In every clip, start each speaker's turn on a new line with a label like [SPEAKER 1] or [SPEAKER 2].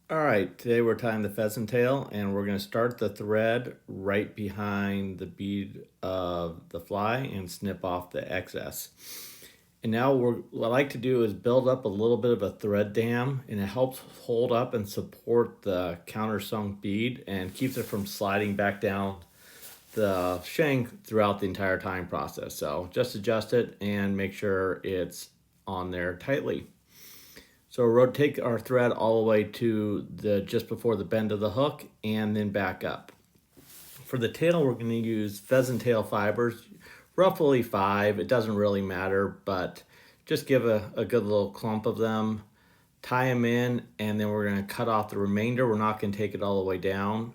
[SPEAKER 1] All right, today we're tying the pheasant tail and we're going to start the thread right behind the bead of the fly and snip off the excess. And now what I like to do is build up a little bit of a thread dam, and it helps hold up and support the countersunk bead and keeps it from sliding back down the shank throughout the entire tying process. So just adjust it and make sure it's on there tightly. So rotate our thread all the way to the just before the bend of the hook and then back up. For the tail, we're going to use pheasant tail fibers, roughly 5. It doesn't really matter, but just give a good little clump of them, tie them in, and then we're going to cut off the remainder. We're not going to take it all the way down.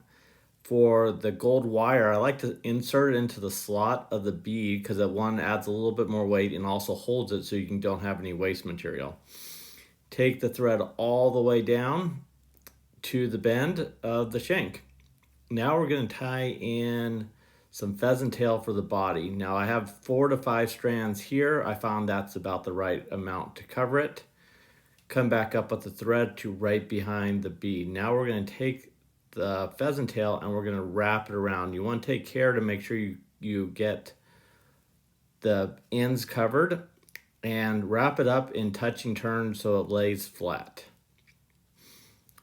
[SPEAKER 1] For the gold wire, I like to insert it into the slot of the bead because that one adds a little bit more weight and also holds it so you don't have any waste material. Take the thread all the way down to the bend of the shank. Now we're going to tie in some pheasant tail for the body. Now I have 4 to 5 strands here. I found that's about the right amount to cover it. Come back up with the thread to right behind the bead. Now we're going to take the pheasant tail and we're going to wrap it around. You want to take care to make sure you get the ends covered and wrap it up in touching turns so it lays flat.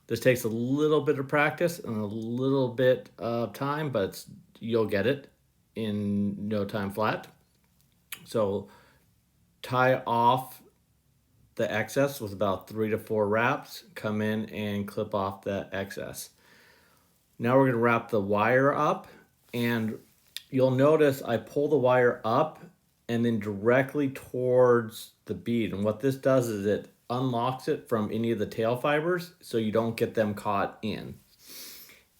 [SPEAKER 1] This takes a little bit of practice and a little bit of time, but you'll get it in no time flat. So tie off the excess with about 3 to 4 wraps, come in and clip off the excess. Now we're going to wrap the wire up, and you'll notice I pull the wire up and then directly towards the bead. And what this does is it unlocks it from any of the tail fibers so you don't get them caught in.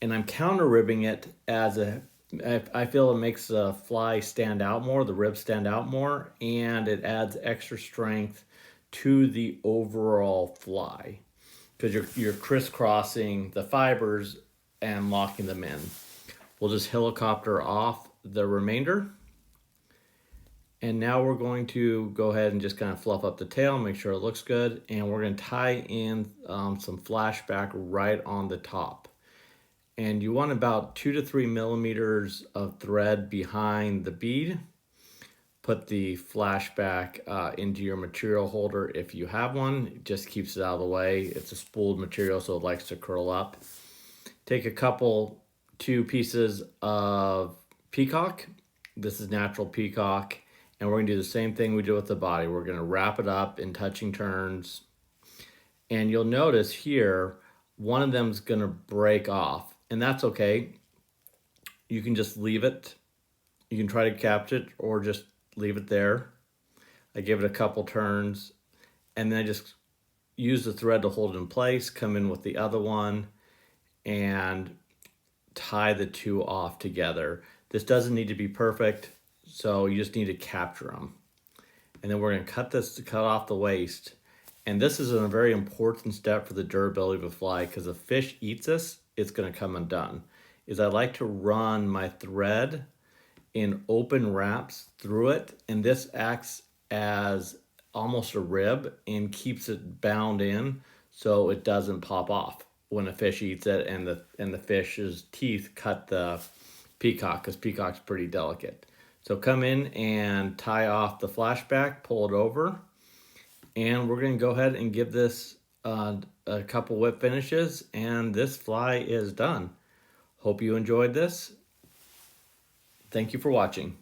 [SPEAKER 1] And I'm counter ribbing it I feel it makes the fly stand out more, the ribs stand out more, and it adds extra strength to the overall fly because you're crisscrossing the fibers and locking them in. We'll just helicopter off the remainder. And now we're going to go ahead and just kind of fluff up the tail, make sure it looks good. And we're going to tie in some flashback right on the top. And you want about 2 to 3 millimeters of thread behind the bead. Put the flashback into your material holder if you have one. It just keeps it out of the way. It's a spooled material, so it likes to curl up. Take two pieces of peacock. This is natural peacock. And we're going to do the same thing we did with the body. We're going to wrap it up in touching turns. And you'll notice here, one of them is going to break off. And that's okay. You can just leave it. You can try to catch it or just leave it there. I give it a couple turns. And then I just use the thread to hold it in place, come in with the other one, and tie the two off together. This doesn't need to be perfect. So you just need to capture them. And then we're going to cut off the waist. And this is a very important step for the durability of a fly because if a fish eats this, it's going to come undone. I like to run my thread in open wraps through it. And this acts as almost a rib and keeps it bound in so it doesn't pop off when a fish eats it and the fish's teeth cut the peacock because peacock's pretty delicate. So come in and tie off the flashback, pull it over, and we're going to go ahead and give this a couple whip finishes, and this fly is done. Hope you enjoyed this. Thank you for watching.